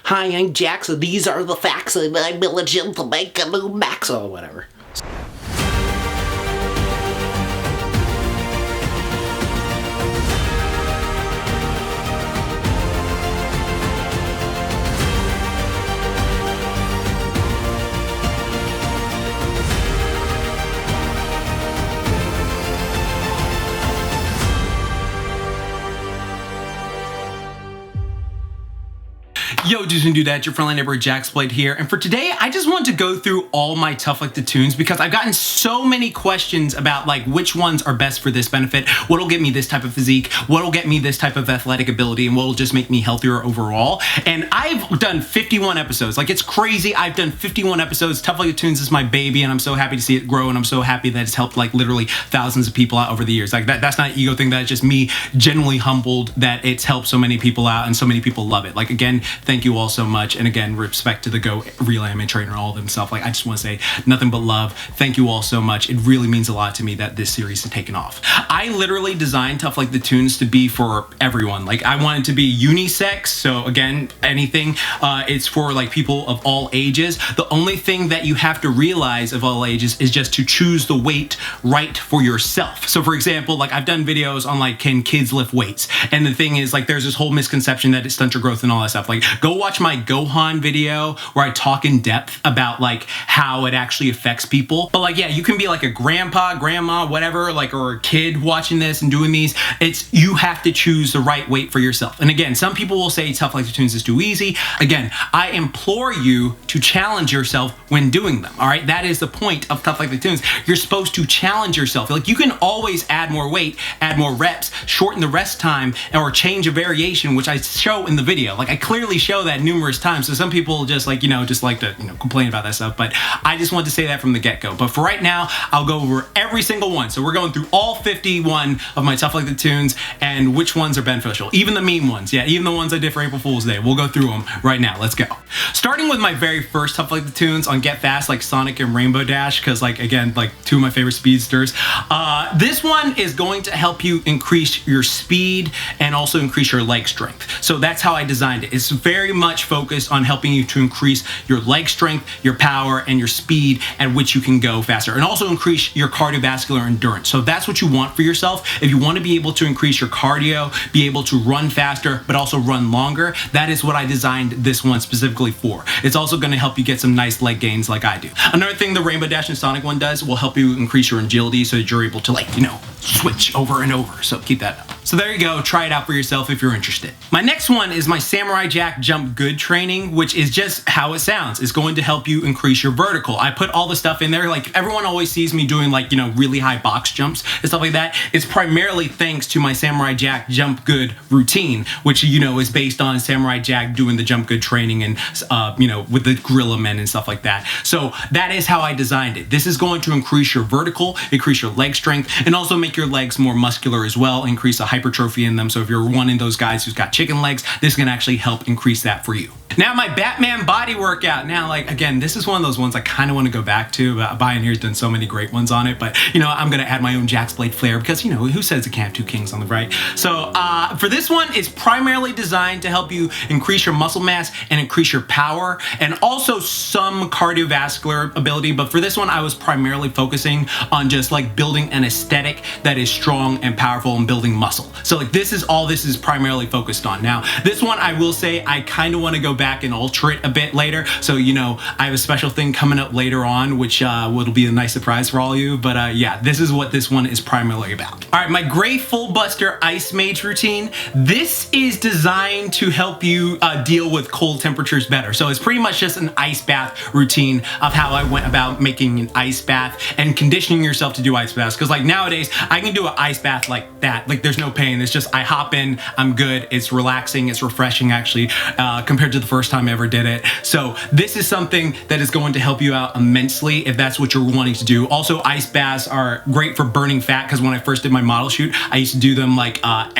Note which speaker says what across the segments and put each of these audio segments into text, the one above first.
Speaker 1: Hi, I'm Jax, and these are the facts, and I'm diligent to make a new max or whatever.
Speaker 2: Yo, dudes and dudettes, your friendly neighbor JaxBlade here, and for today, I just want to go through all my Tough Like the Tunes because I've gotten so many questions about like which ones are best for this benefit, what'll get me this type of physique, what'll get me this type of athletic ability, and what'll just make me healthier overall. And I've done 51 episodes, like it's crazy. I've done 51 episodes. Tough Like the Tunes is my baby, and I'm so happy to see it grow, and I'm so happy that it's helped like literally thousands of people out over the years. Like that's not an ego thing, that's just me genuinely humbled that it's helped so many people out and so many people love it. Like again, thank you all so much, and again, respect to the Go Real Anime Trainer, all of them stuff. Like I just want to say nothing but love. Thank you all so much. It really means a lot to me that this series has taken off. I literally designed Tough Like the Tunes to be for everyone. Like I wanted to be unisex, so again, anything. It's for like people of all ages. The only thing that you have to realize of all ages is just to choose the weight right for yourself. So for example, like I've done videos on like, can kids lift weights? And the thing is like, there's this whole misconception that it stunts your growth and all that stuff. Like go watch my Gohan video where I talk in depth about like how it actually affects people. But like, yeah, you can be like a grandpa, grandma, whatever, like, or a kid watching this and doing these. It's, you have to choose the right weight for yourself. And again, some people will say Tough Like the Tunes is too easy. Again, I implore you to challenge yourself when doing them. All right. That is the point of Tough Like the Tunes. You're supposed to challenge yourself. Like you can always add more weight, add more reps, shorten the rest time, or change a variation, which I show in the video. Like I clearly show that numerous times. So some people just like, just like to, complain about that stuff. But I just want to say that from the get-go. But for right now, I'll go over every single one. So we're going through all 51 of my Tough Like the Tunes and which ones are beneficial. Even the meme ones. Yeah, even the ones I did for April Fool's Day. We'll go through them right now. Let's go. Starting with my very first Tough Like the Tunes on Get Fast, like Sonic and Rainbow Dash, because like, again, like two of my favorite speedsters. This one is going to help you increase your speed and also increase your leg strength. So that's how I designed it. It's very much focused on helping you to increase your leg strength, your power, and your speed at which you can go faster, and also increase your cardiovascular endurance. So that's what you want for yourself. If you want to be able to increase your cardio, be able to run faster, but also run longer, that is what I designed this one specifically for. It's also going to help you get some nice leg gains like I do. Another thing the Rainbow Dash and Sonic one does will help you increase your agility so that you're able to like, switch over and over. So keep that up. So there you go. Try it out for yourself if you're interested. My next one is my Samurai Jack Jump Good training, which is just how it sounds. It's going to help you increase your vertical. I put all the stuff in there. Like everyone always sees me doing like, really high box jumps and stuff like that. It's primarily thanks to my Samurai Jack Jump Good routine, which, is based on Samurai Jack doing the Jump Good training and, with the Gorilla Men and stuff like that. So that is how I designed it. This is going to increase your vertical, increase your leg strength, and also make your legs more muscular as well, increase a hypertrophy in them. So if you're one of those guys who's got chicken legs, this can actually help increase that for you. Now my Batman body workout. Now, like, again, this is one of those ones I kind of want to go back to. Bioneer's done so many great ones on it, but I'm going to add my own JaxBlade flair because, who says it can't have two kings on the right? So for this one, it's primarily designed to help you increase your muscle mass and increase your power and also some cardiovascular ability. But for this one, I was primarily focusing on just like building an aesthetic that is strong and powerful and building muscle. So like this is all this is primarily focused on. Now, this one, I will say I kind of want to go back and alter it a bit later. So, I have a special thing coming up later on, which will be a nice surprise for all of you. But yeah, this is what this one is primarily about. All right, my Gray Fullbuster Ice Mage routine. This is designed to help you deal with cold temperatures better. So it's pretty much just an ice bath routine of how I went about making an ice bath and conditioning yourself to do ice baths. Because like nowadays, I can do an ice bath like that. Like there's no pain. It's just I hop in, I'm good. It's relaxing. It's refreshing actually compared to the first time I ever did it. So this is something that is going to help you out immensely if that's what you're wanting to do. Also, ice baths are great for burning fat because when I first did my model shoot, I used to do them like I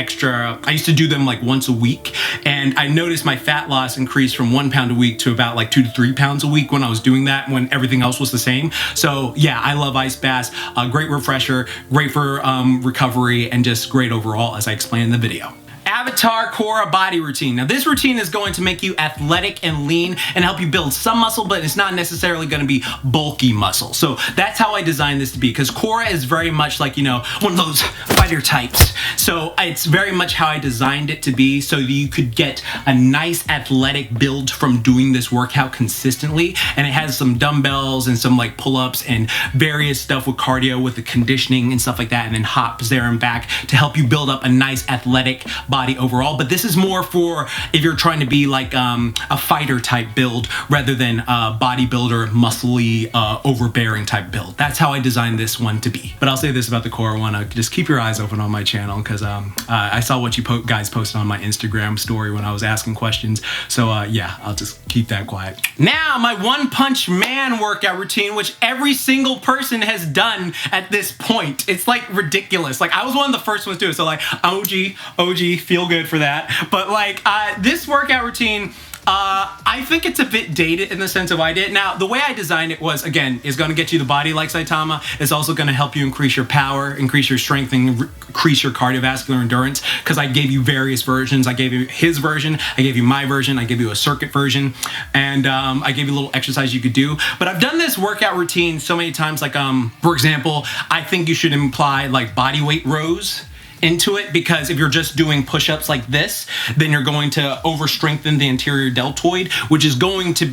Speaker 2: used to do them like once a week, and I noticed my fat loss increased from 1 pound a week to about like 2 to 3 pounds a week when I was doing that, when everything else was the same. So yeah, I love ice baths. Great refresher, great for recovery, and just great overall, as I explained in the video. Avatar Korra body routine. Now this routine is going to make you athletic and lean and help you build some muscle, but it's not necessarily going to be bulky muscle. So that's how I designed this to be, because Korra is very much like, you know, one of those fighter types. So it's very much how I designed it to be, so that you could get a nice athletic build from doing this workout consistently. And it has some dumbbells and some like pull-ups and various stuff with cardio with the conditioning and stuff like that, and then hops there and back to help you build up a nice athletic body overall. But this is more for if you're trying to be like a fighter type build rather than a bodybuilder, muscly, overbearing type build. That's how I designed this one to be. But I'll say this about the Korra one, just keep your eyes open on my channel, because I saw what you guys posted on my Instagram story when I was asking questions. So yeah, I'll just keep that quiet. Now my One Punch Man workout routine, which every single person has done at this point. It's like ridiculous. Like I was one of the first ones to do it. So like OG, feel good for that. But like this workout routine, I think it's a bit dated in the sense of I did. Now, the way I designed it was, again, is going to get you the body like Saitama. It's also going to help you increase your power, increase your strength, and increase your cardiovascular endurance, because I gave you various versions. I gave you his version, I gave you my version, I gave you a circuit version, and I gave you a little exercise you could do. But I've done this workout routine so many times, like, for example, I think you should imply like body weight rows into it, because if you're just doing push-ups like this, then you're going to over strengthen the anterior deltoid, which is going to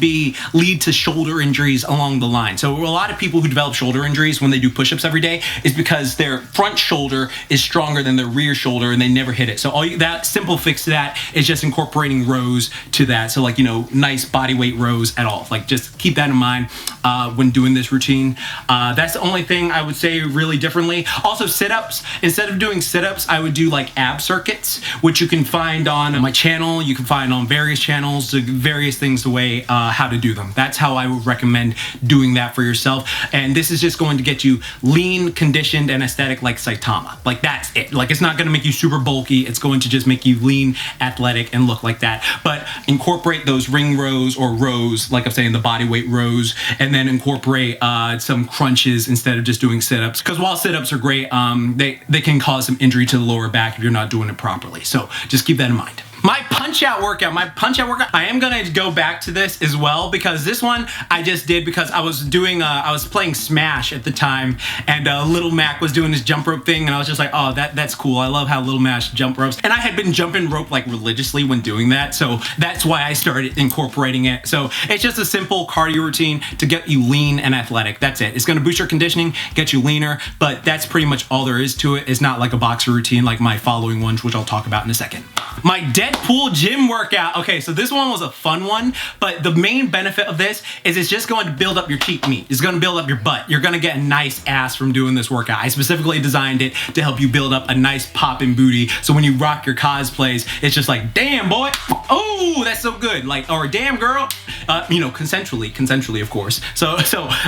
Speaker 2: lead to shoulder injuries along the line. So a lot of people who develop shoulder injuries when they do push-ups every day is because their front shoulder is stronger than their rear shoulder and they never hit it. So that simple fix to that is just incorporating rows to that. So like, you know, nice body weight rows at all. Like just keep that in mind when doing this routine. That's the only thing I would say really differently. Also sit-ups, instead of doing sit-ups, I would do like ab circuits, which you can find on my channel. You can find on various channels, various things, the way how to do them. That's how I would recommend doing that for yourself. And this is just going to get you lean, conditioned, and aesthetic like Saitama. Like that's it. Like it's not going to make you super bulky. It's going to just make you lean, athletic, and look like that. But incorporate those ring rows or rows, like I'm saying, the body weight rows, and then incorporate some crunches instead of just doing sit-ups. Because while sit-ups are great, they can cause some injury to the lower back if you're not doing it properly. So just keep that in mind. My punch-out workout, I am gonna go back to this as well, because this one I just did because I was doing, I was playing Smash at the time, and Little Mac was doing his jump rope thing, and I was just like, oh, that's cool. I love how Little Mac jump ropes. And I had been jumping rope like religiously when doing that, so that's why I started incorporating it. So it's just a simple cardio routine to get you lean and athletic. That's it. It's gonna boost your conditioning, get you leaner, but that's pretty much all there is to it. It's not like a boxer routine like my following ones, which I'll talk about in a second. My Deadpool gym workout. Okay, so this one was a fun one, but the main benefit of this is it's just going to build up your cheek meat. It's going to build up your butt. You're going to get a nice ass from doing this workout. I specifically designed it to help you build up a nice popping booty, so when you rock your cosplays, it's just like, damn boy, oh, that's so good. Like, or damn girl, you know, consensually of course. So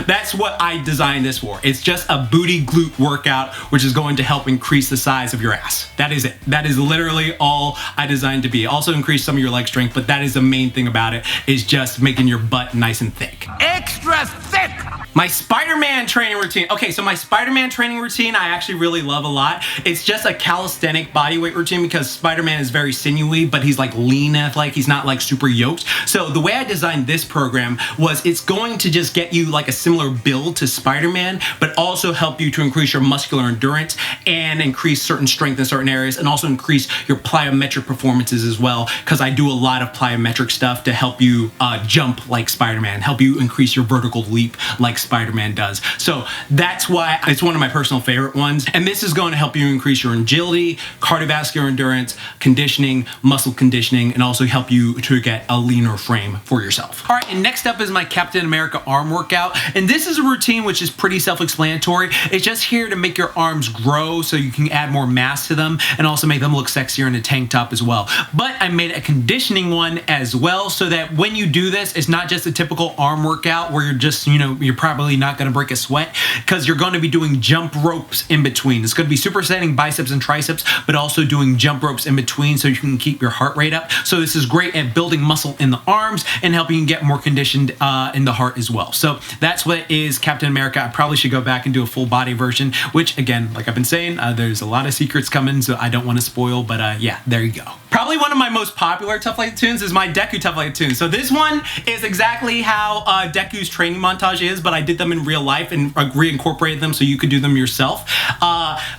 Speaker 2: that's what I designed this for. It's just a booty glute workout, which is going to help increase the size of your ass. That is it. That is literally all I designed to be. Also increase some of your leg strength, but that is the main thing about it, is just making your butt nice and thick. Extra thick! My Spider-Man training routine. Okay, so my Spider-Man training routine I actually really love a lot. It's just a calisthenic bodyweight routine, because Spider-Man is very sinewy, but he's like lean athletic. He's not like super yoked. So the way I designed this program was it's going to just get you like a similar build to Spider-Man, but also help you to increase your muscular endurance and increase certain strength in certain areas, and also increase your plyometric performances as well, because I do a lot of plyometric stuff to help you jump like Spider-Man, help you increase your vertical leap like Spider-Man does. So that's why it's one of my personal favorite ones. And this is going to help you increase your agility, cardiovascular endurance, conditioning, muscle conditioning, and also help you to get a leaner frame for yourself. All right, and next up is my Captain America arm workout. And this is a routine which is pretty self-explanatory. It's just here to make your arms grow so you can add more mass to them, and also make them look sexier in a tank top as well. But I made a conditioning one as well, so that when you do this, it's not just a typical arm workout where you're just, you know, you're probably not going to break a sweat because you're going to be doing jump ropes in between. It's going to be supersetting biceps and triceps, but also doing jump ropes in between so you can keep your heart rate up. So this is great at building muscle in the arms and helping you get more conditioned in the heart as well. So that's what is Captain America. I probably should go back and do a full body version, which again, like I've been saying, there's a lot of secrets coming, so I don't want to spoil, but yeah, there you go. Probably one of my most popular Tough Like tunes is my Deku Tough Like tune. So this one is exactly how Deku's training montage is, but I did them in real life and reincorporated them so you could do them yourself.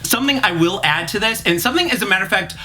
Speaker 2: Something I will add to this, and something as a matter of fact,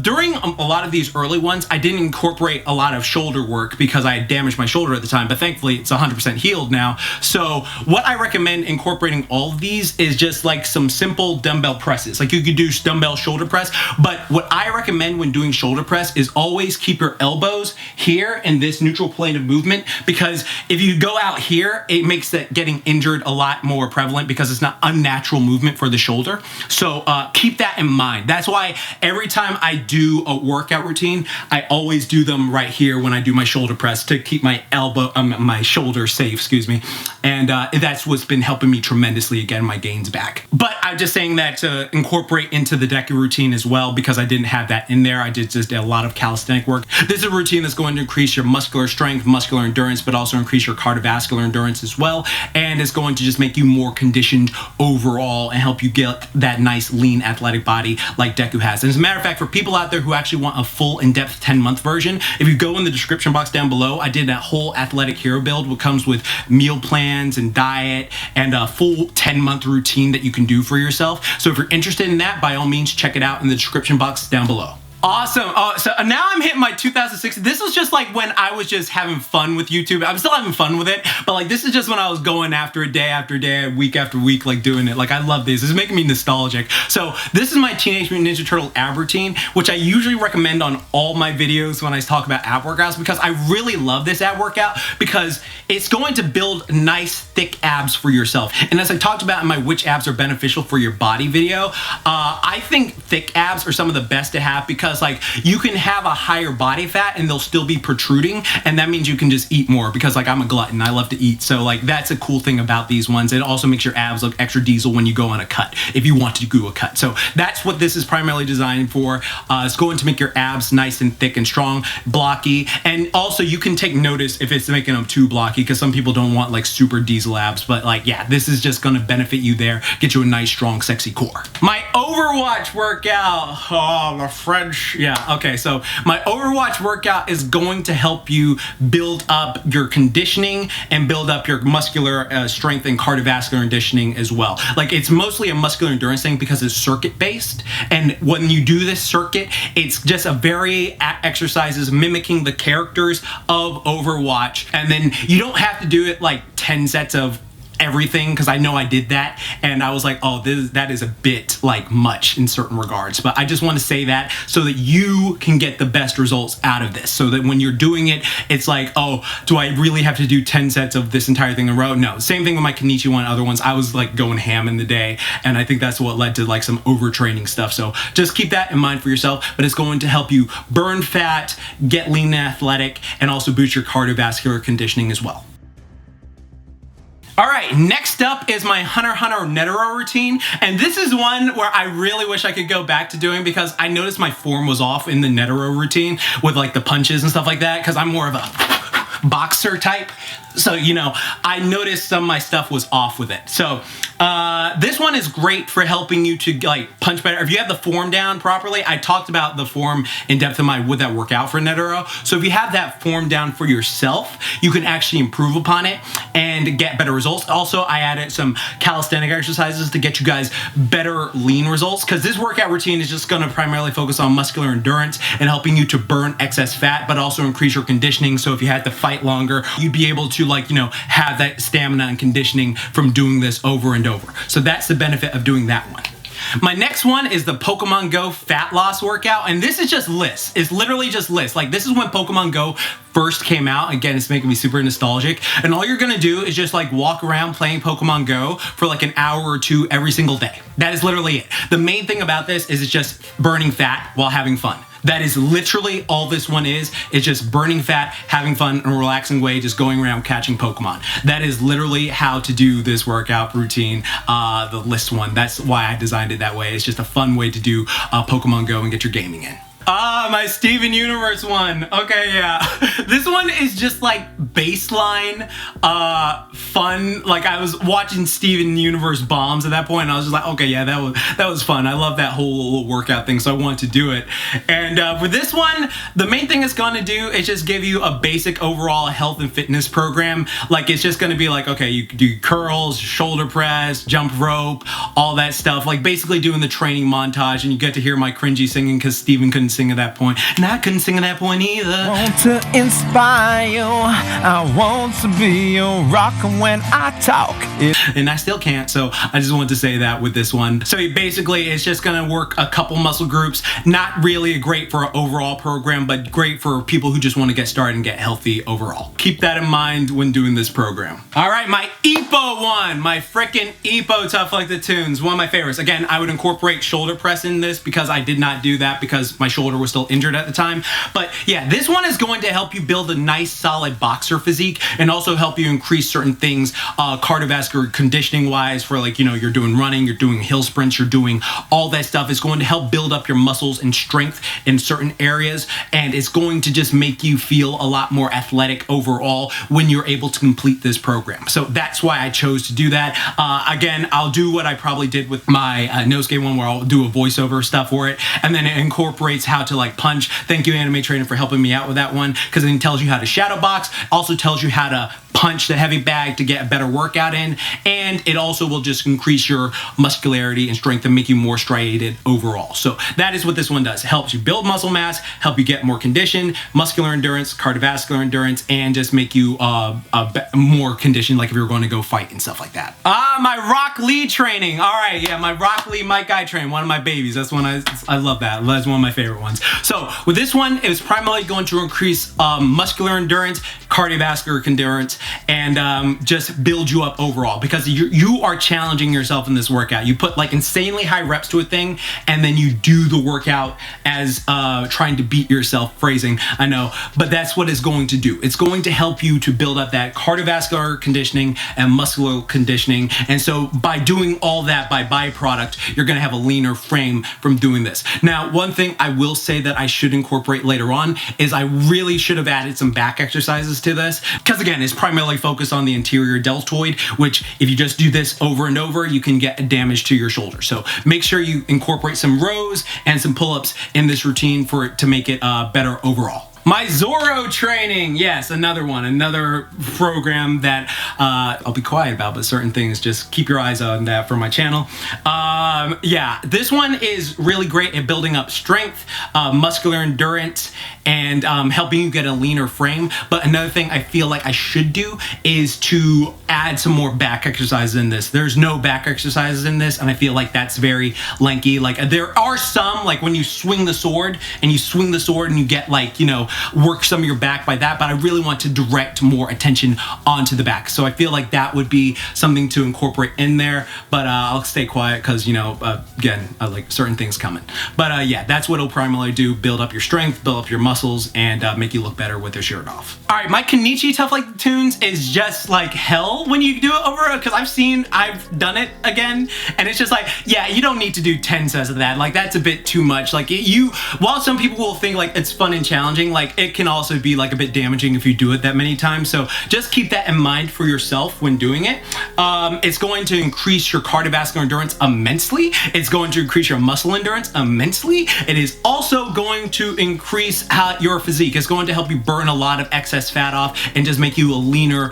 Speaker 2: during a lot of these early ones, I didn't incorporate a lot of shoulder work because I had damaged my shoulder at the time, but thankfully it's 100% healed now. So what I recommend incorporating all of these is just like some simple dumbbell presses. Like you could do dumbbell shoulder press, but what I recommend when doing shoulder press is always keep your elbows here in this neutral plane of movement, because if you go out here, it makes that getting injured a lot more prevalent because it's not unnatural movement for the shoulder. So keep that in mind. That's why every time I do a workout routine, I always do them right here when I do my shoulder press to keep my elbow, my shoulder safe, excuse me. And that's what's been helping me tremendously get my gains back. But I'm just saying that to incorporate into the Deku routine as well, because I didn't have that in there. I did just a lot of calisthenic work. This is a routine that's going to increase your muscular strength, muscular endurance, but also increase your cardiovascular endurance as well. And it's going to just make you more conditioned overall and help you get that nice lean athletic body like Deku has. And as a matter of fact, for people out there who actually want a full in-depth 10-month version, if you go in the description box down below, I did that whole athletic hero build, which comes with meal plans and diet and a full 10-month routine that you can do for yourself. So if you're interested in that, by all means, check it out in the description box down below. Awesome. So now I'm hitting my 2006. This was just like when I was just having fun with YouTube. I'm still having fun with it, but like this is just when I was going after it day after day, week after week, like doing it. Like I love this. This is making me nostalgic. So this is my Teenage Mutant Ninja Turtle ab routine, which I usually recommend on all my videos when I talk about ab workouts, because I really love this ab workout because it's going to build nice thick abs for yourself. And as I talked about in my which abs are beneficial for your body video, I think thick abs are some of the best to have because like you can have a higher body fat and they'll still be protruding, and that means you can just eat more because like I'm a glutton, I love to eat. So like that's a cool thing about these ones. It also makes your abs look extra diesel when you go on a cut, if you want to do a cut. So that's what this is primarily designed for. It's going to make your abs nice and thick and strong, blocky, and also you can take notice if it's making them too blocky because some people don't want like super diesel abs, but like yeah, this is just going to benefit you there, get you a nice strong sexy core. My Overwatch workout, oh the French. Yeah, okay, so my Overwatch workout is going to help you build up your conditioning and build up your muscular strength and cardiovascular conditioning as well. Like it's mostly a muscular endurance thing because it's circuit based, and when you do this circuit, it's just a very exercises mimicking the characters of Overwatch, and then you don't have to do it like 10 sets of everything because I know I did that and I was like, oh, that is a bit like much in certain regards, but I just want to say that so that you can get the best results out of this, so that when you're doing it, it's like, oh, do I really have to do 10 sets of this entire thing in a row? No. Same thing with my Kenichi one, other ones, I was like going ham in the day, and I think that's what led to like some overtraining stuff. So just keep that in mind for yourself, but it's going to help you burn fat, get lean and athletic, and also boost your cardiovascular conditioning as well. All right, next up is my Hunter x Hunter Netero routine, and this is one where I really wish I could go back to doing because I noticed my form was off in the Netero routine with like the punches and stuff like that because I'm more of a boxer type. So, you know, I noticed some of my stuff was off with it. So this one is great for helping you to like punch better. If you have the form down properly, I talked about the form in depth in my Would That Work Out for Netero. So if you have that form down for yourself, you can actually improve upon it and get better results. Also, I added some calisthenic exercises to get you guys better lean results because this workout routine is just going to primarily focus on muscular endurance and helping you to burn excess fat, but also increase your conditioning. So if you had to fight longer, you'd be able to like, you know, have that stamina and conditioning from doing this over and over. So that's the benefit of doing that one. My next one is the Pokemon Go fat loss workout, and this is just lists. It's literally just lists. Like this is when Pokemon Go first came out. Again, it's making me super nostalgic. And all you're gonna do is just like walk around playing Pokemon Go for like an hour or two every single day. That is literally it. The main thing about this is it's just burning fat while having fun. That is literally all this one is. It's just burning fat, having fun in a relaxing way, just going around catching Pokemon. That is literally how to do this workout routine, the list one. That's why I designed it that way. It's just a fun way to do Pokemon Go and get your gaming in. My Steven Universe one. Okay, yeah. This one is just like baseline fun. Like I was watching Steven Universe bombs at that point and I was just like, okay, yeah, that was fun. I love that whole workout thing, so I wanted to do it. And for this one, the main thing it's gonna do is just give you a basic overall health and fitness program. Like it's just gonna be like, okay, you do curls, shoulder press, jump rope, all that stuff. Like basically doing the training montage, and you get to hear my cringy singing because Steven couldn't sing at that point, and I couldn't sing at that point either.
Speaker 3: Want to inspire you, I want to be your rock when I talk.
Speaker 2: And I still can't, so I just wanted to say that with this one. So basically, it's just gonna work a couple muscle groups. Not really great for an overall program, but great for people who just want to get started and get healthy overall. Keep that in mind when doing this program. All right, my Ippo one, my frickin' Ippo Tough Like the Tunes, one of my favorites. Again, I would incorporate shoulder press in this because I did not do that because my shoulder was still injured at the time. But yeah, this one is going to help you build a nice solid boxer physique and also help you increase certain things cardiovascular conditioning wise for like, you know, you're doing running, you're doing hill sprints, you're doing all that stuff. It's going to help build up your muscles and strength in certain areas, and it's going to just make you feel a lot more athletic overall when you're able to complete this program. So that's why I chose to do that. Again, I'll do what I probably did with my Nosuke one, where I'll do a voiceover stuff for it, and then it incorporates how to like punch. Thank you, Anime Trainer, for helping me out with that one, because it tells you how to shadow box, also tells you how to punch the heavy bag to get a better workout in, and it also will just increase your muscularity and strength and make you more striated overall. So that is what this one does. It helps you build muscle mass, help you get more condition, muscular endurance, cardiovascular endurance, and just make you more conditioned, like if you're going to go fight and stuff like that. My Rock Lee training. All right, yeah, my Rock Lee Might Gai train, one of my babies. That's one I love that. That's one of my favorite ones. So with this one, it was primarily going to increase muscular endurance, cardiovascular endurance, and just build you up overall, because you are challenging yourself in this workout. You put like insanely high reps to a thing, and then you do the workout as trying to beat yourself. Phrasing, I know, but that's what it's going to do. It's going to help you to build up that cardiovascular conditioning and muscular conditioning, and so by doing all that by byproduct, you're going to have a leaner frame from doing this. Now, one thing I will say that I should incorporate later on is I really should have added some back exercises to this, because again, it's primarily focused on the interior deltoid, which if you just do this over and over, you can get damage to your shoulder. So make sure you incorporate some rows and some pull-ups in this routine for it to make it better overall. My Zoro training, yes, another program that I'll be quiet about, but certain things, just keep your eyes on that for my channel. Yeah, this one is really great at building up strength, muscular endurance, and helping you get a leaner frame. But another thing I feel like I should do is to add some more back exercises in this. There's no back exercises in this, and I feel like that's very lanky. Like there are some, like when you swing the sword and you get like, you know, work some of your back by that, but I really want to direct more attention onto the back. So I feel like that would be something to incorporate in there, but I'll stay quiet because, you know, again, I like certain things coming. But yeah, that's what it'll primarily do: build up your strength, build up your muscles, and make you look better with your shirt off. All right, my Kenichi Tough Like the Tunes is just like hell when you do it over, because I've done it again, and it's just like, yeah, you don't need to do 10 sets of that. Like that's a bit too much. Like while some people will think like it's fun and challenging, like it can also be like a bit damaging if you do it that many times. So just keep that in mind for yourself when doing it. It's going to increase your cardiovascular endurance immensely. It's going to increase your muscle endurance immensely. It is also going to increase your physique. It's going to help you burn a lot of excess fat off and just make you a leaner,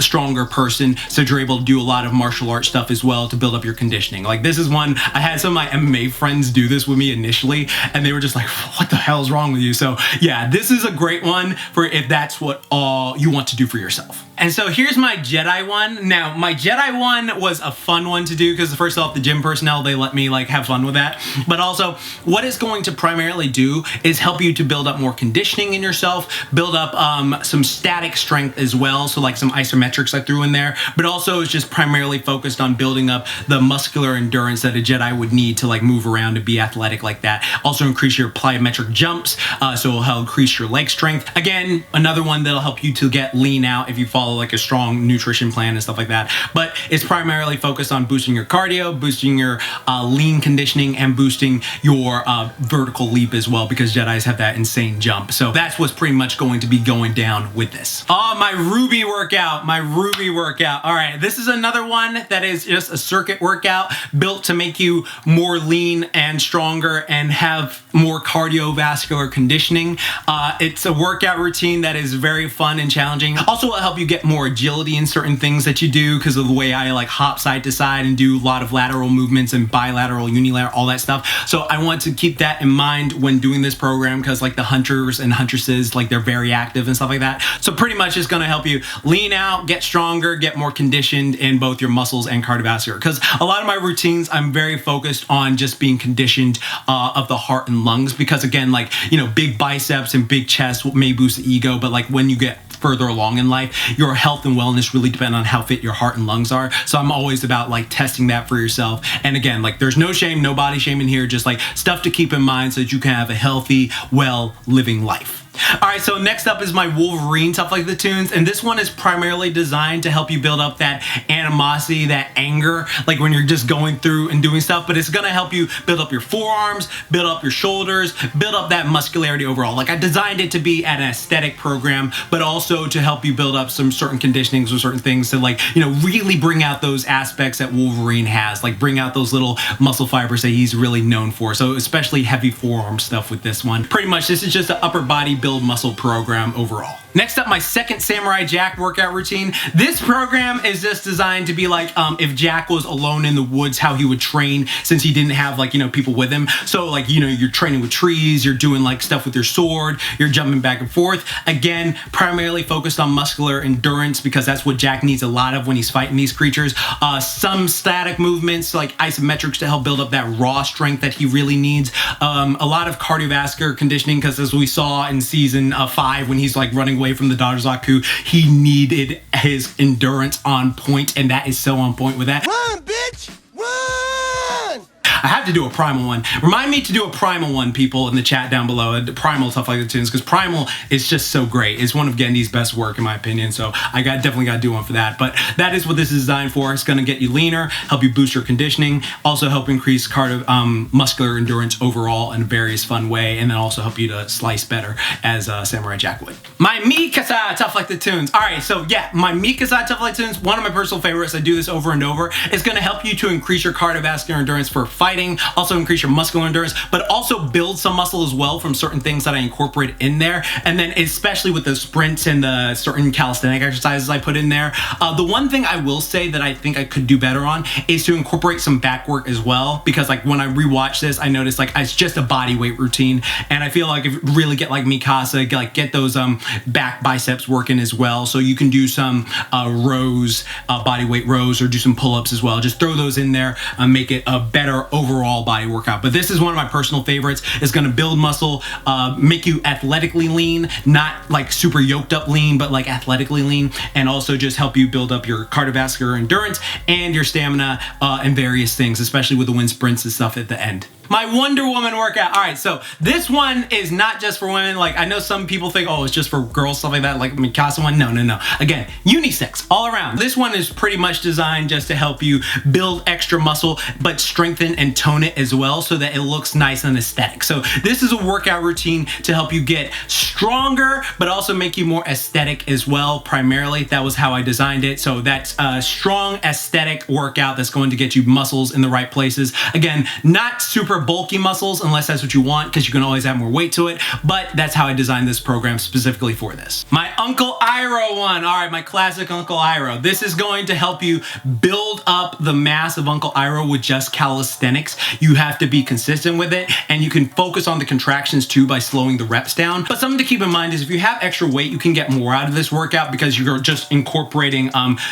Speaker 2: stronger person, so you're able to do a lot of martial arts stuff as well to build up your conditioning. Like this is one, I had some of my MMA friends do this with me initially, and they were just like, what the hell is wrong with you? So yeah, this is a great one for if that's what all you want to do for yourself. And so here's my Jedi one. Now, my Jedi one was a fun one to do because first off, the gym personnel, they let me like have fun with that. But also, what it's going to primarily do is help you to build up more conditioning in yourself, build up some static strength as well. So like some isometrics I threw in there, but also it's just primarily focused on building up the muscular endurance that a Jedi would need to like move around and be athletic like that. Also increase your plyometric jumps, so it'll help increase your leg strength. Again, another one that'll help you to get lean out if you follow like a strong nutrition plan and stuff like that. But it's primarily focused on boosting your cardio, boosting your lean conditioning, and boosting your vertical leap as well, because Jedis have that insane jump. So that's what's pretty much going to be going down with this. Oh, my RWBY workout, my RWBY workout. All right, this is another one that is just a circuit workout built to make you more lean and stronger and have more cardiovascular conditioning. It's a workout routine that is very fun and challenging. Also, it'll help you get more agility in certain things that you do because of the way I like hop side to side and do a lot of lateral movements and bilateral, unilateral, all that stuff. So I want to keep that in mind when doing this program because like the hunters and huntresses, like they're very active and stuff like that. So pretty much it's going to help you lean out, get stronger, get more conditioned in both your muscles and cardiovascular. Because a lot of my routines, I'm very focused on just being conditioned of the heart and lungs because again, like, you know, big biceps and big chest may boost the ego, but like when you get further along in life, your health and wellness really depend on how fit your heart and lungs are. So I'm always about like testing that for yourself. And again, like there's no shame, no body shame in here, just like stuff to keep in mind so that you can have a healthy, well living life. All right, so next up is my Wolverine Tough Like the Tunes, and this one is primarily designed to help you build up that animosity, that anger, like when you're just going through and doing stuff, but it's gonna help you build up your forearms, build up your shoulders, build up that muscularity overall. Like I designed it to be an aesthetic program, but also to help you build up some certain conditionings or certain things to like, you know, really bring out those aspects that Wolverine has, like bring out those little muscle fibers that he's really known for. So especially heavy forearm stuff with this one. Pretty much this is just an upper body build muscle program overall. Next up, my second Samurai Jack workout routine. This program is just designed to be like if Jack was alone in the woods, how he would train since he didn't have like, you know, people with him. So like, you know, you're training with trees, you're doing like stuff with your sword, you're jumping back and forth. Again, primarily focused on muscular endurance because that's what Jack needs a lot of when he's fighting these creatures. Some static movements like isometrics to help build up that raw strength that he really needs. A lot of cardiovascular conditioning because as we saw in season 5 when he's like running away from the Zaku, he needed his endurance on point, and that is so on point with that.
Speaker 4: Run, bitch! Run!
Speaker 2: I have to do a primal one. Remind me to do a primal one, people, in the chat down below. Primal Tough Like the Tunes, because primal is just so great. It's one of Gendy's best work in my opinion, so I definitely got to do one for that. But that is what this is designed for. It's going to get you leaner, help you boost your conditioning, also help increase muscular endurance overall in a various fun way, and then also help you to slice better as Samurai Jack would. My Mikasa Tough Like the Tunes. All right, so yeah, my Mikasa Tough Like the Tunes, one of my personal favorites. I do this over and over. It's going to help you to increase your cardiovascular endurance for fighting, also increase your muscular endurance, but also build some muscle as well from certain things that I incorporate in there. And then especially with the sprints and the certain calisthenic exercises I put in there. The one thing I will say that I think I could do better on is to incorporate some back work as well, because like when I rewatch this, I noticed like it's just a body weight routine, and I feel like if really get like Mikasa, like get those back biceps working as well. So you can do some rows, body weight rows, or do some pull-ups as well. Just throw those in there and make it a better overall body workout. But this is one of my personal favorites. It's going to build muscle, make you athletically lean, not like super yoked up lean, but like athletically lean, and also just help you build up your cardiovascular endurance and your stamina and various things, especially with the wind sprints and stuff at the end. My Wonder Woman workout. All right, so this one is not just for women. Like I know some people think, oh, it's just for girls, stuff like that, like Mikasa one. No. Again, unisex all around. This one is pretty much designed just to help you build extra muscle, but strengthen and tone it as well so that it looks nice and aesthetic. So this is a workout routine to help you get stronger, but also make you more aesthetic as well. Primarily, that was how I designed it. So that's a strong aesthetic workout that's going to get you muscles in the right places. Again, not super prefer bulky muscles unless that's what you want, because you can always add more weight to it, but that's how I designed this program specifically for this. My Uncle Iroh one. All right, my classic Uncle Iroh. This is going to help you build up the mass of Uncle Iroh with just calisthenics. You have to be consistent with it, and you can focus on the contractions too by slowing the reps down. But something to keep in mind is if you have extra weight, you can get more out of this workout because you're just incorporating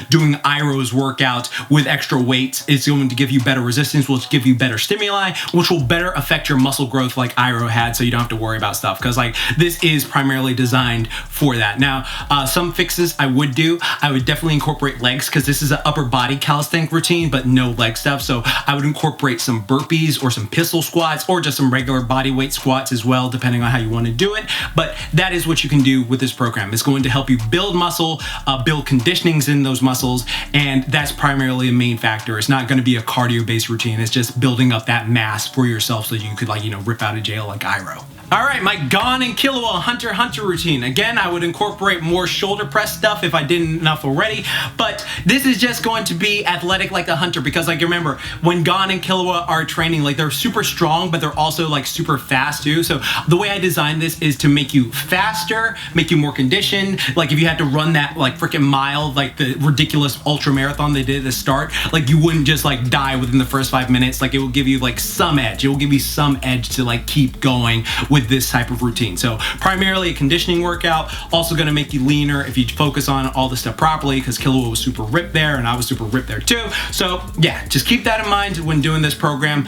Speaker 2: doing Iroh's workout with extra weights. It's going to give you better resistance, which will give you better stimuli, which will better affect your muscle growth like Iroh had, so you don't have to worry about stuff, because like this is primarily designed for that. Now, some fixes I would definitely incorporate legs, because this is an upper body calisthenic routine, but no leg stuff. So I would incorporate some burpees or some pistol squats or just some regular body weight squats as well, depending on how you want to do it. But that is what you can do with this program. It's going to help you build muscle, build conditionings in those muscles, and that's primarily a main factor. It's not going to be a cardio-based routine. It's just building up that mass for yourself so you could, like, you know, rip out of jail like Iroh. All right, my Gon and Killua Hunter x Hunter routine. Again, I would incorporate more shoulder press stuff if I didn't enough already, but this is just going to be athletic like a hunter, because like remember, when Gon and Killua are training, like they're super strong, but they're also like super fast too. So the way I designed this is to make you faster, make you more conditioned. Like if you had to run that like freaking mile, like the ridiculous ultra marathon they did at the start, like you wouldn't just like die within the first 5 minutes. Like it will give you like some edge. It will give you some edge to like keep going with this type of routine. So primarily a conditioning workout, also going to make you leaner if you focus on all the stuff properly, because Killua was super ripped there and I was super ripped there too. So yeah, just keep that in mind when doing this program.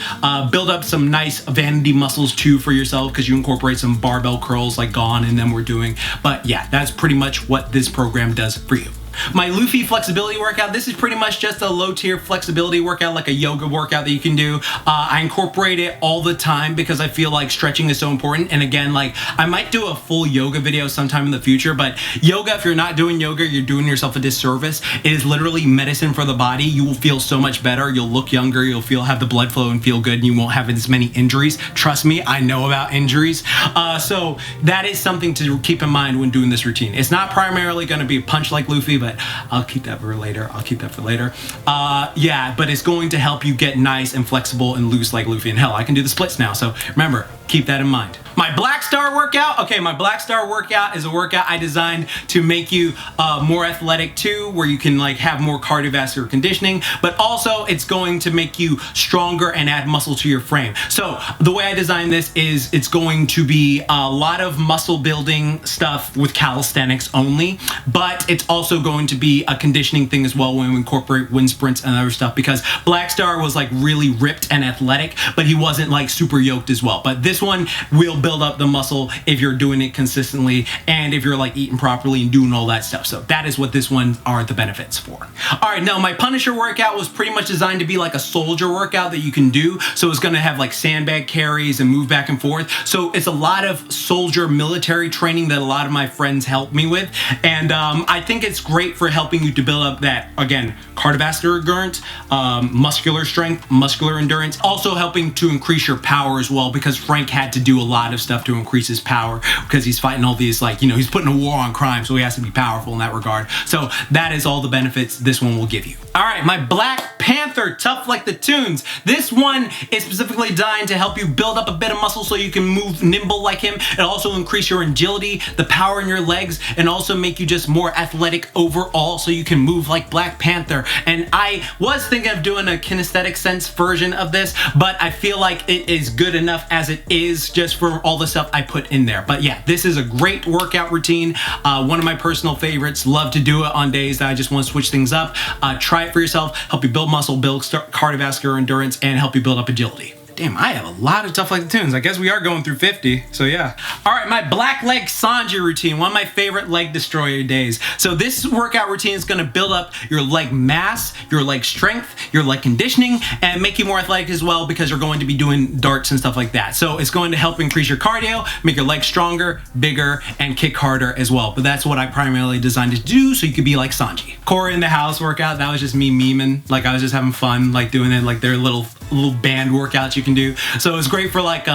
Speaker 2: Build up some nice vanity muscles too for yourself, because you incorporate some barbell curls like Gon and them we're doing. But yeah, that's pretty much what this program does for you. My Luffy flexibility workout, this is pretty much just a low tier flexibility workout, like a yoga workout that you can do. I incorporate it all the time because I feel like stretching is so important. And again, like I might do a full yoga video sometime in the future, but yoga, if you're not doing yoga, you're doing yourself a disservice. It is literally medicine for the body. You will feel so much better. You'll look younger. You'll have the blood flow and feel good, and you won't have as many injuries. Trust me, I know about injuries. So that is something to keep in mind when doing this routine. It's not primarily going to be a punch like Luffy, but I'll keep that for later. Yeah, but it's going to help you get nice and flexible and loose like Luffy. And hell, I can do the splits now. So remember, keep that in mind. My Black Star workout. Okay, my Black Star workout is a workout I designed to make you more athletic too, where you can like have more cardiovascular conditioning, but also it's going to make you stronger and add muscle to your frame. So the way I designed this is it's going to be a lot of muscle building stuff with calisthenics only, but it's also going to be a conditioning thing as well when we incorporate wind sprints and other stuff, because Black Star was like really ripped and athletic, but he wasn't like super yoked as well. But this one will build up the muscle if you're doing it consistently and if you're like eating properly and doing all that stuff. So that is what this one are the benefits for. All right, now my Punisher workout was pretty much designed to be like a soldier workout that you can do. So it's going to have like sandbag carries and move back and forth. So it's a lot of soldier military training that a lot of my friends help me with. And I think it's great for helping you to build up that, again, cardiovascular endurance, muscular strength, muscular endurance, also helping to increase your power as well, because Frank had to do a lot of stuff to increase his power because he's fighting all these, like, you know, he's putting a war on crime, so he has to be powerful in that regard. So that is all the benefits this one will give you. All right, my Black Panther, tough like the tunes. This one is specifically designed to help you build up a bit of muscle so you can move nimble like him, and also increase your agility, the power in your legs, and also make you just more athletic overall so you can move like Black Panther. And I was thinking of doing a kinesthetic sense version of this, but I feel like it is good enough as it is just for all the stuff I put in there. But yeah, this is a great workout routine. One of my personal favorites. Love to do it on days that I just want to switch things up. Try it for yourself. Help you build muscle, build cardiovascular endurance, and help you build up agility. Damn, I have a lot of Tough Like the Tunes. I guess we are going through 50, so yeah. All right, my black leg Sanji routine, one of my favorite leg destroyer days. So this workout routine is gonna build up your leg mass, your leg strength, your leg conditioning, and make you more athletic as well, because you're going to be doing darts and stuff like that. So it's going to help increase your cardio, make your legs stronger, bigger, and kick harder as well. But that's what I primarily designed to do, so you could be like Sanji. Cory in the house workout, that was just me memeing. Like I was just having fun, like doing it, like their little little band workouts you can do. So it's great for like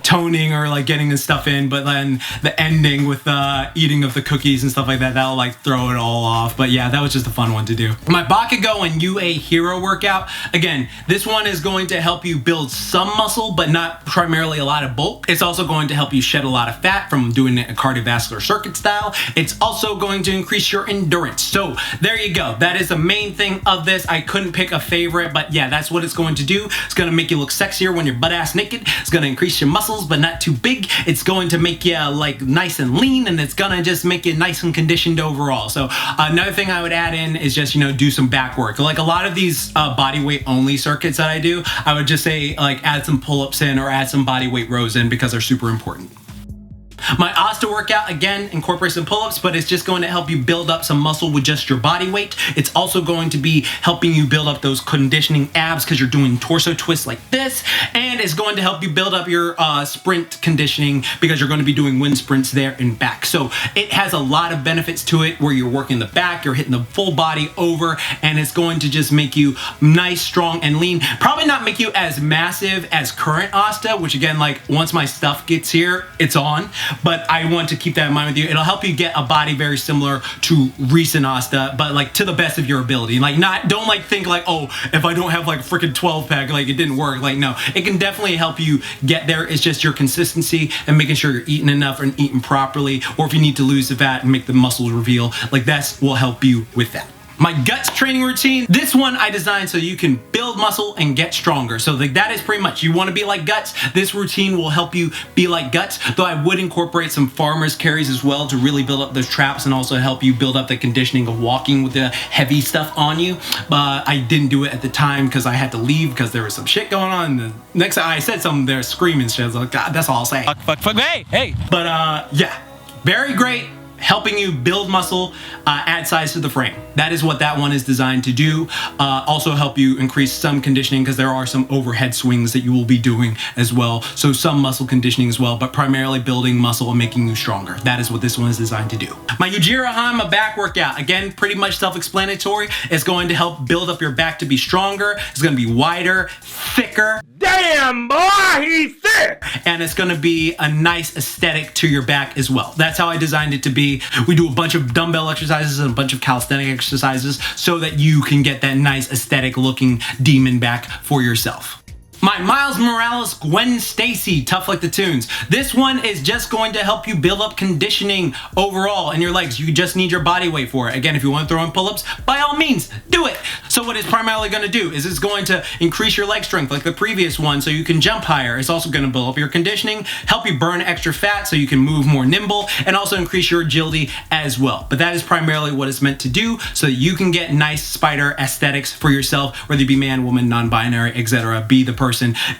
Speaker 2: toning or like getting this stuff in, but then the ending with eating of the cookies and stuff like that, that'll like throw it all off. But yeah, that was just a fun one to do. My Bakugo and UA hero workout, again, this one is going to help you build some muscle, but not primarily a lot of bulk. It's also going to help you shed a lot of fat from doing it a cardiovascular circuit style. It's also going to increase your endurance. So there you go. That is the main thing of this. I couldn't pick a favorite, but yeah, that's what it's going to do. It's going to make you look sexier when you're butt ass naked. It's going to increase your muscles, but not too big. It's going to make you like nice and lean, and it's going to just make you nice and conditioned overall. So another thing I would add in is just, you know, do some back work. Like a lot of these body weight only circuits that I do, I would just say like add some pull-ups in or add some body weight rows in because they're super important. My Asta workout, again, incorporates some pull-ups, but it's just going to help you build up some muscle with just your body weight. It's also going to be helping you build up those conditioning abs because you're doing torso twists like this, and it's going to help you build up your sprint conditioning because you're going to be doing wind sprints there and back. So it has a lot of benefits to it where you're working the back, you're hitting the full body over, and it's going to just make you nice, strong, and lean. Probably not make you as massive as current Asta, which again, like once my stuff gets here, it's on. But I want to keep that in mind with you. It'll help you get a body very similar to recent Asta, but like to the best of your ability. Like don't like think like, oh, if I don't have like a freaking 12 pack, like it didn't work. Like no, it can definitely help you get there. It's just your consistency and making sure you're eating enough and eating properly, or if you need to lose the fat and make the muscles reveal, like that will help you with that. My guts training routine, this one I designed so you can build muscle and get stronger. So like that is pretty much, you want to be like guts, this routine will help you be like guts, though I would incorporate some farmer's carries as well to really build up those traps and also help you build up the conditioning of walking with the heavy stuff on you. But I didn't do it at the time because I had to leave because there was some shit going on. The next time I said something, they're screaming shit. I was like, God, that's all I'll say.
Speaker 3: Fuck, hey.
Speaker 2: But yeah, very great. Helping you build muscle, add size to the frame. That is what that one is designed to do. Also help you increase some conditioning because there are some overhead swings that you will be doing as well. So some muscle conditioning as well, but primarily building muscle and making you stronger. That is what this one is designed to do. My Yujiro Hanma back workout, again, pretty much self-explanatory. It's going to help build up your back to be stronger. It's going to be wider, thicker.
Speaker 4: Damn, boy, he's thick!
Speaker 2: And it's going to be a nice aesthetic to your back as well. That's how I designed it to be. We do a bunch of dumbbell exercises and a bunch of calisthenic exercises so that you can get that nice aesthetic looking demon back for yourself. My Miles Morales Gwen Stacy Tough Like the Tunes. This one is just going to help you build up conditioning overall in your legs. You just need your body weight for it. Again, if you want to throw in pull-ups, by all means, do it. So what it's primarily going to do is it's going to increase your leg strength like the previous one so you can jump higher. It's also going to build up your conditioning, help you burn extra fat so you can move more nimble, and also increase your agility as well. But that is primarily what it's meant to do so that you can get nice spider aesthetics for yourself, whether you be man, woman, non-binary, etc. Be the person.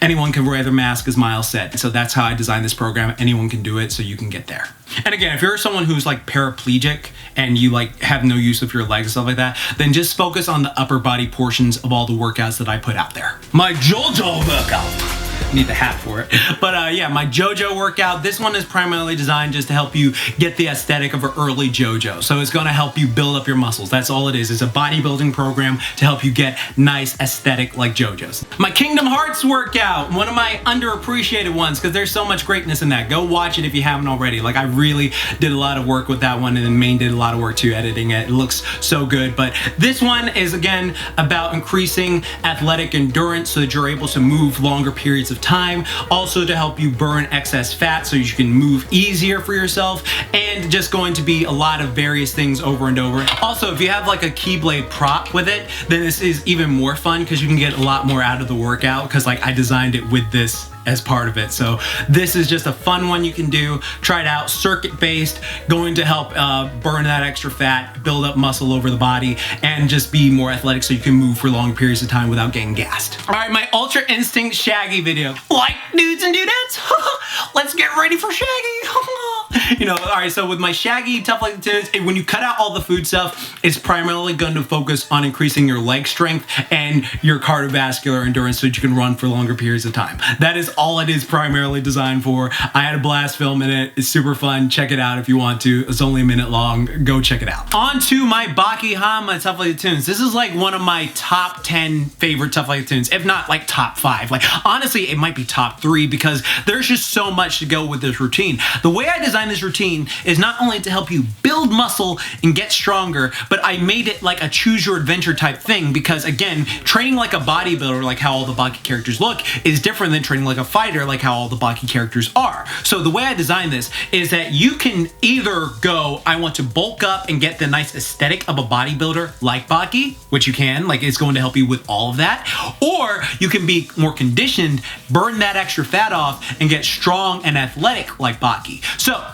Speaker 2: Anyone can wear the mask, as Miles said. So that's how I designed this program. Anyone can do it, so you can get there. And again, if you're someone who's like paraplegic and you like have no use of your legs and stuff like that, then just focus on the upper body portions of all the workouts that I put out there. My JOJO workout. Need the hat for it. But yeah, my JoJo workout, this one is primarily designed just to help you get the aesthetic of an early JoJo. So it's gonna help you build up your muscles. That's all it is. It's a bodybuilding program to help you get nice aesthetic like JoJo's. My Kingdom Hearts workout, one of my underappreciated ones because there's so much greatness in that. Go watch it if you haven't already. Like I really did a lot of work with that one, and then Maine did a lot of work too editing it. It looks so good. But this one is again about increasing athletic endurance so that you're able to move longer periods of time, also to help you burn excess fat so you can move easier for yourself, and just going to be a lot of various things over and over. Also, if you have like a Keyblade prop with it, then this is even more fun because you can get a lot more out of the workout because like I designed it with this as part of it. So this is just a fun one you can do. Try it out, circuit based, going to help burn that extra fat, build up muscle over the body, and just be more athletic so you can move for long periods of time without getting gassed. All right, my Ultra Instinct Shaggy video. Like dudes and dudettes, let's get ready for Shaggy. You know, all right, so with my shaggy tough like the tunes, when you cut out all the food stuff, it's primarily going to focus on increasing your leg strength and your cardiovascular endurance so that you can run for longer periods of time. That is all it is primarily designed for. I had a blast filming it. It's super fun. Check it out if you want to. It's only a minute long. Go check it out. On to my Baki my tough like the tunes. This is like one of my top 10 favorite tough like the tunes, if not like top 5. Like honestly, it might be top 3 because there's just so much to go with this routine. The way I designed this routine is not only to help you build muscle and get stronger, but I made it like a choose your adventure type thing because again, training like a bodybuilder, like how all the Baki characters look, is different than training like a fighter, like how all the Baki characters are. So the way I designed this is that you can either go, I want to bulk up and get the nice aesthetic of a bodybuilder like Baki, which you can, like it's going to help you with all of that, or you can be more conditioned, burn that extra fat off, and get strong and athletic like Baki. So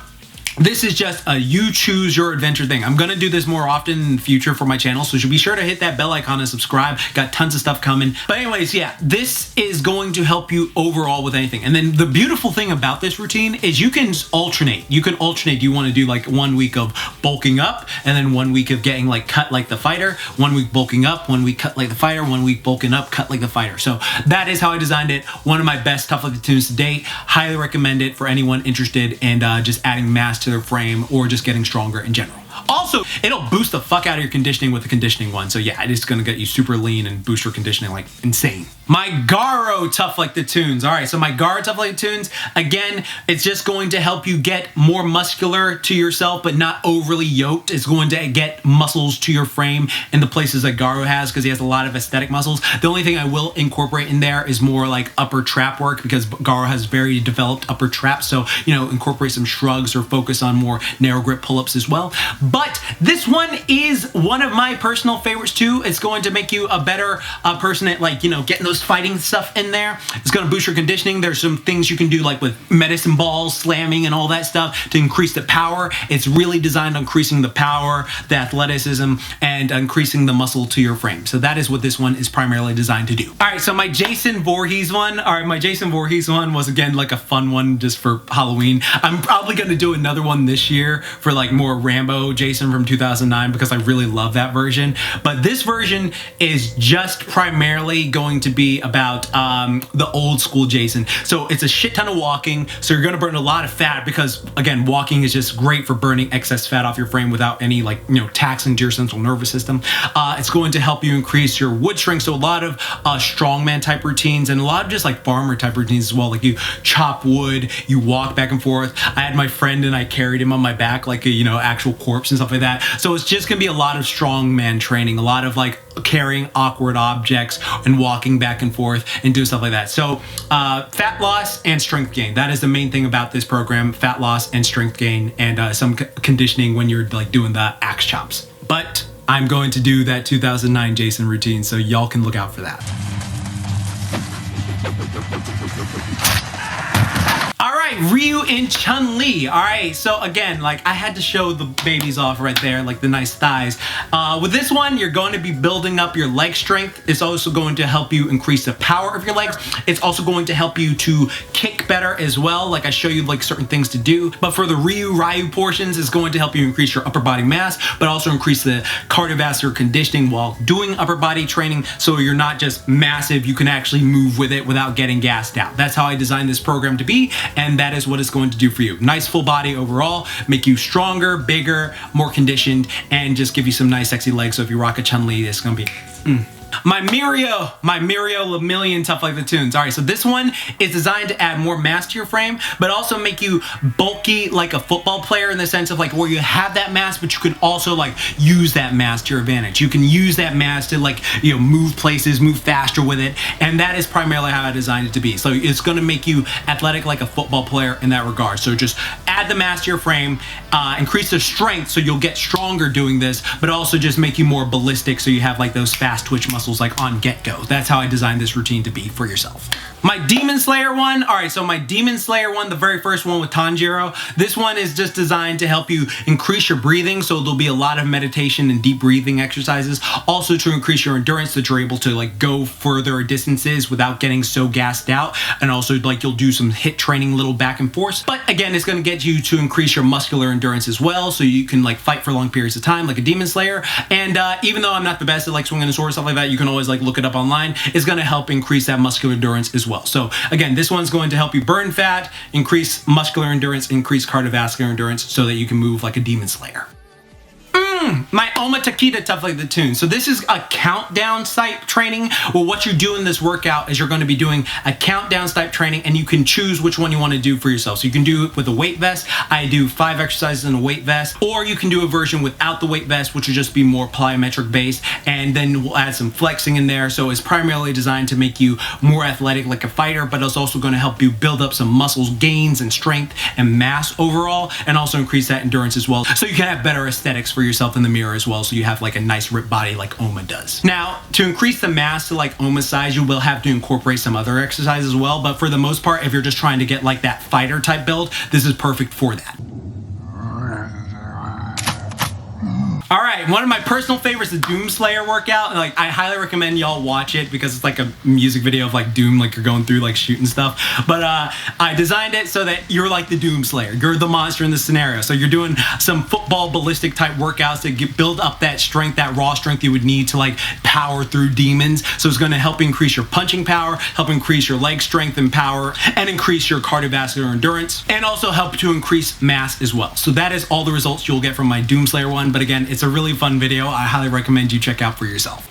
Speaker 2: this is just a you choose your adventure thing. I'm gonna do this more often in the future for my channel, so you should be sure to hit that bell icon and subscribe. Got tons of stuff coming. But anyways, yeah, this is going to help you overall with anything. And then the beautiful thing about this routine is you can alternate. You can alternate. You want to do like 1 week of bulking up, and then 1 week of getting like cut like the fighter, 1 week bulking up, 1 week cut like the fighter, 1 week bulking up, cut like the fighter. So that is how I designed it. One of my best tough like the tunes to date. Highly recommend it for anyone interested in just adding mass to their frame or just getting stronger in general. Also, it'll boost the fuck out of your conditioning with the conditioning one. So yeah, it is gonna get you super lean and boost your conditioning like insane. My Garo tough like the tunes. All right, so my Garo tough like the tunes, again, it's just going to help you get more muscular to yourself, but not overly yoked. It's going to get muscles to your frame in the places that Garo has because he has a lot of aesthetic muscles. The only thing I will incorporate in there is more like upper trap work because Garo has very developed upper traps. So, you know, incorporate some shrugs or focus on more narrow grip pull-ups as well. But this one is one of my personal favorites too. It's going to make you a better person at like, you know, getting those fighting stuff in there. It's going to boost your conditioning. There's some things you can do like with medicine balls, slamming and all that stuff to increase the power. It's really designed on increasing the power, the athleticism, and increasing the muscle to your frame. So that is what this one is primarily designed to do. All right, so my Jason Voorhees one. All right, my Jason Voorhees one was again like a fun one just for Halloween. I'm probably going to do another one this year for like more Rambo Jason from 2009 because I really love that version. But this version is just primarily going to be about the old school Jason. So it's a shit ton of walking. So you're going to burn a lot of fat because again, walking is just great for burning excess fat off your frame without any like, you know, taxing to your central nervous system. It's going to help you increase your wood strength. So a lot of strongman type routines and a lot of just like farmer type routines as well. Like you chop wood, you walk back and forth. I had my friend and I carried him on my back like a, you know, actual corpse and stuff like that. So it's just gonna be a lot of strongman training, a lot of like carrying awkward objects and walking back and forth and doing stuff like that. So fat loss and strength gain. That is the main thing about this program, fat loss and strength gain and some conditioning when you're like doing the axe chops. But I'm going to do that 2009 Jason routine, so y'all can look out for that. All right, Ryu and Chun-Li. All right, so again, like I had to show the babies off right there, like the nice thighs. With this one, you're going to be building up your leg strength. It's also going to help you increase the power of your legs. It's also going to help you to kick better as well. Like I show you like certain things to do. But for the Ryu portions, it's going to help you increase your upper body mass, but also increase the cardiovascular conditioning while doing upper body training. So you're not just massive, you can actually move with it without getting gassed out. That's how I designed this program to be. And that is what it's going to do for you. Nice full body overall, make you stronger, bigger, more conditioned, and just give you some nice sexy legs. So if you rock a Chun-Li, it's gonna be My Mirio Lemillion tough like the tunes. All right, so this one is designed to add more mass to your frame, but also make you bulky like a football player in the sense of like where you have that mass, but you can also like use that mass to your advantage. You can use that mass to like, you know, move places, move faster with it, and that is primarily how I designed it to be. So it's gonna make you athletic like a football player in that regard. So just add the mass to your frame, increase the strength so you'll get stronger doing this, but also just make you more ballistic so you have like those fast twitch muscles like on get-go. That's how I designed this routine to be for yourself. My Demon Slayer one, all right, so my Demon Slayer one, the very first one with Tanjiro, this one is just designed to help you increase your breathing, so there'll be a lot of meditation and deep breathing exercises, also to increase your endurance so that you're able to like go further distances without getting so gassed out, and also like you'll do some hit training, little back and forth. But again, it's gonna get get you to increase your muscular endurance as well, so you can like fight for long periods of time like a demon slayer. And even though I'm not the best at like swinging a sword, stuff like that, you can always like look it up online. It's going to help increase that muscular endurance as well. So again, this one's going to help you burn fat, increase muscular endurance, increase cardiovascular endurance, so that you can move like a demon slayer. My Ohma Tokita Tough Like the Tune. So this is a countdown type training. Well, what you do in this workout is you're going to be doing a countdown type training, and you can choose which one you want to do for yourself. So you can do it with a weight vest. I do 5 exercises in a weight vest, or you can do a version without the weight vest, which will just be more plyometric based, and then we'll add some flexing in there. So it's primarily designed to make you more athletic like a fighter, but it's also going to help you build up some muscles gains and strength and mass overall, and also increase that endurance as well, so you can have better aesthetics for yourself in the mirror as well, so you have like a nice ripped body like Ohma does. Now, to increase the mass to like Ohma's size, you will have to incorporate some other exercises as well, but for the most part, if you're just trying to get like that fighter type build, this is perfect for that. All right, one of my personal favorites, the Doom Slayer workout. Like, I highly recommend y'all watch it because it's like a music video of like Doom, like you're going through like shooting stuff. But I designed it so that you're like the Doom Slayer. You're the monster in the scenario. So you're doing some football ballistic type workouts to build up that strength, that raw strength you would need to like power through demons. So it's going to help increase your punching power, help increase your leg strength and power, and increase your cardiovascular endurance, and also help to increase mass as well. So that is all the results you'll get from my Doom Slayer one. But again, it's a really fun video. I highly recommend you check out for yourself.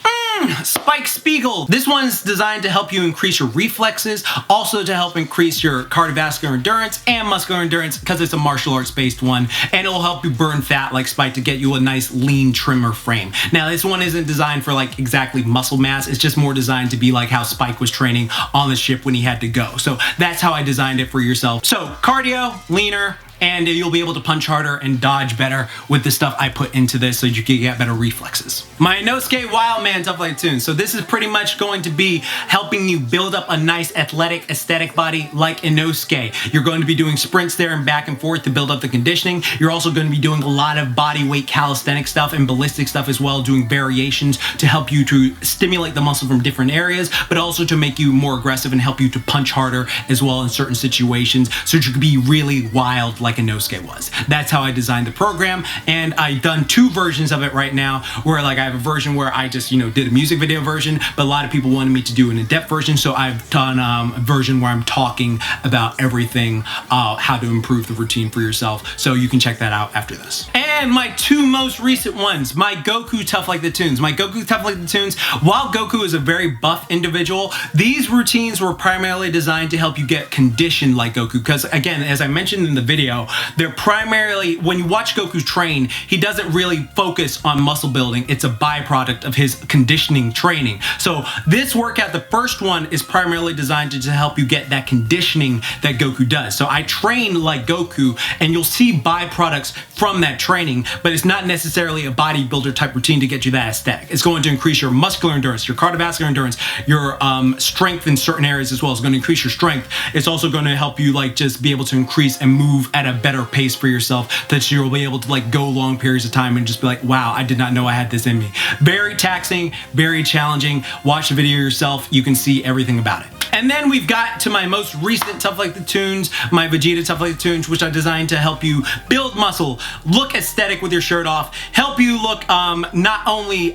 Speaker 2: Spike Spiegel. This one's designed to help you increase your reflexes, also to help increase your cardiovascular endurance and muscular endurance, because it's a martial arts based one, and it'll help you burn fat like Spike to get you a nice lean trimmer frame. Now, this one isn't designed for like exactly muscle mass. It's just more designed to be like how Spike was training on the ship when he had to go. So that's how I designed it for yourself. So cardio, leaner, and you'll be able to punch harder and dodge better with the stuff I put into this, so you can get better reflexes. My Inosuke Wildman Tough Like Tune. So this is pretty much going to be helping you build up a nice athletic aesthetic body like Inosuke. You're going to be doing sprints there and back and forth to build up the conditioning. You're also going to be doing a lot of body weight calisthenic stuff and ballistic stuff as well, doing variations to help you to stimulate the muscle from different areas, but also to make you more aggressive and help you to punch harder as well in certain situations, so you can be really wild like Inosuke was. That's how I designed the program, and I've done 2 versions of it right now, where like I have a version where I just, did a music video version, but a lot of people wanted me to do an in-depth version, so I've done a version where I'm talking about everything, how to improve the routine for yourself, so you can check that out after this. And my 2 most recent ones, my Goku Tough Like the Tunes. My Goku Tough Like the Tunes, while Goku is a very buff individual, these routines were primarily designed to help you get conditioned like Goku, because again, as I mentioned in the video, they're primarily, when you watch Goku train, he doesn't really focus on muscle building. It's a byproduct of his conditioning training. So this workout, the first one, is primarily designed to help you get that conditioning that Goku does. So I train like Goku, and you'll see byproducts from that training, but it's not necessarily a bodybuilder type routine to get you that aesthetic. It's going to increase your muscular endurance, your cardiovascular endurance, your strength in certain areas as well. It's going to increase your strength. It's also going to help you like just be able to increase and move at a better pace for yourself, that you'll be able to like go long periods of time and just be like, wow, I did not know I had this in me. Very taxing, very challenging. Watch the video yourself. You can see everything about it. And then we've got to my most recent Tough Like the Tunes, my Vegeta Tough Like the Tunes, which I designed to help you build muscle, look aesthetic with your shirt off, help you look not only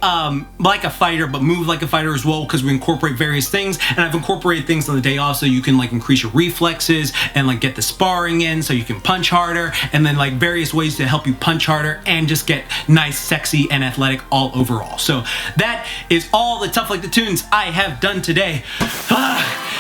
Speaker 2: like a fighter, but move like a fighter as well, because we incorporate various things. And I've incorporated things on the day off so you can like increase your reflexes and like get the sparring in so you can punch harder, and then like various ways to help you punch harder and just get nice, sexy, and athletic all overall. So that is all the Tough Like the Tunes I have done today.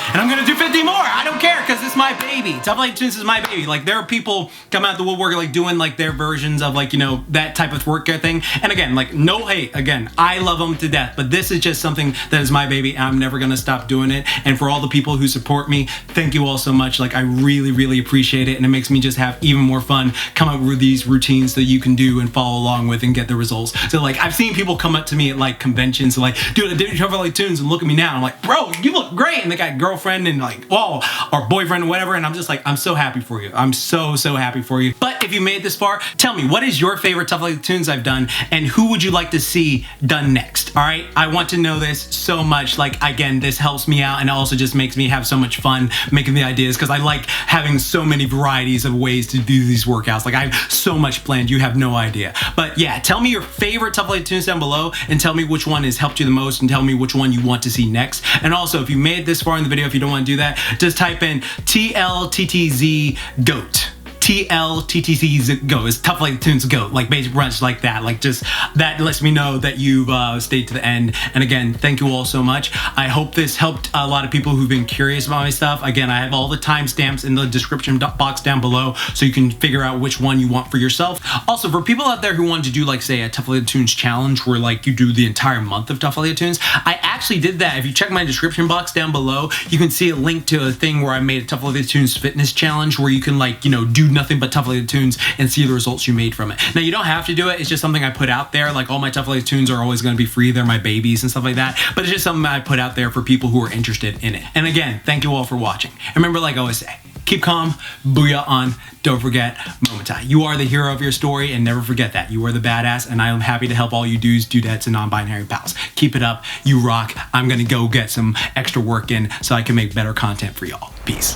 Speaker 2: And I'm gonna do 50 more. I don't care, because it's my baby. Tough Like the Tunes is my baby. Like, there are people coming out the woodwork like doing like their versions of like, that type of workout thing. And again, like, no hate. Again, I love them to death, but this is just something that is my baby, and I'm never gonna stop doing it. And for all the people who support me, thank you all so much. Like, I really, really appreciate it, and it makes me just have even more fun come up with these routines that you can do and follow along with and get the results. So like, I've seen people come up to me at like conventions and like, dude, I did Tough Like the Tunes, and look at me now. I'm like, bro, you look great. And they got great girlfriend and like, oh, or boyfriend or whatever. And I'm just like, I'm so happy for you. I'm so happy for you. But if you made it this far, tell me, what is your favorite Tough Like the Tunes I've done, and who would you like to see done next? All right, I want to know this so much. Like, again, this helps me out, and it also just makes me have so much fun making the ideas, because I like having so many varieties of ways to do these workouts. Like, I have so much planned, you have no idea. But yeah, tell me your favorite Tough Like the Tunes down below, and tell me which one has helped you the most, and tell me which one you want to see next. And also, if you made it this far in the video, if you don't want to do that, just type in TLTTZ GOAT. TLTTZ GO is Tough Like the Tunes GOAT, like basic brunch like that. Like, just that lets me know that you've stayed to the end. And again, thank you all so much. I hope this helped a lot of people who've been curious about my stuff. Again, I have all the timestamps in the description box down below, so you can figure out which one you want for yourself. Also, for people out there who want to do, like, say, a Tough Like the Tunes challenge where like you do the entire month of Tough Like the Tunes, I actually did that. If you check my description box down below, you can see a link to a thing where I made a Tough Like the Tunes fitness challenge where you can, like, you know, do nothing but Tough Like the Tunes and see the results you made from it. Now, you don't have to do it. It's just something I put out there. Like, all my Tough Like the Tunes are always going to be free. They're my babies and stuff like that. But it's just something I put out there for people who are interested in it. And again, thank you all for watching. And remember, like I always say, keep calm, booyah on, don't forget, Momentai. You are the hero of your story, and never forget that. You are the badass, and I am happy to help all you dudes, dudettes, and non-binary pals. Keep it up. You rock. I'm going to go get some extra work in so I can make better content for y'all. Peace.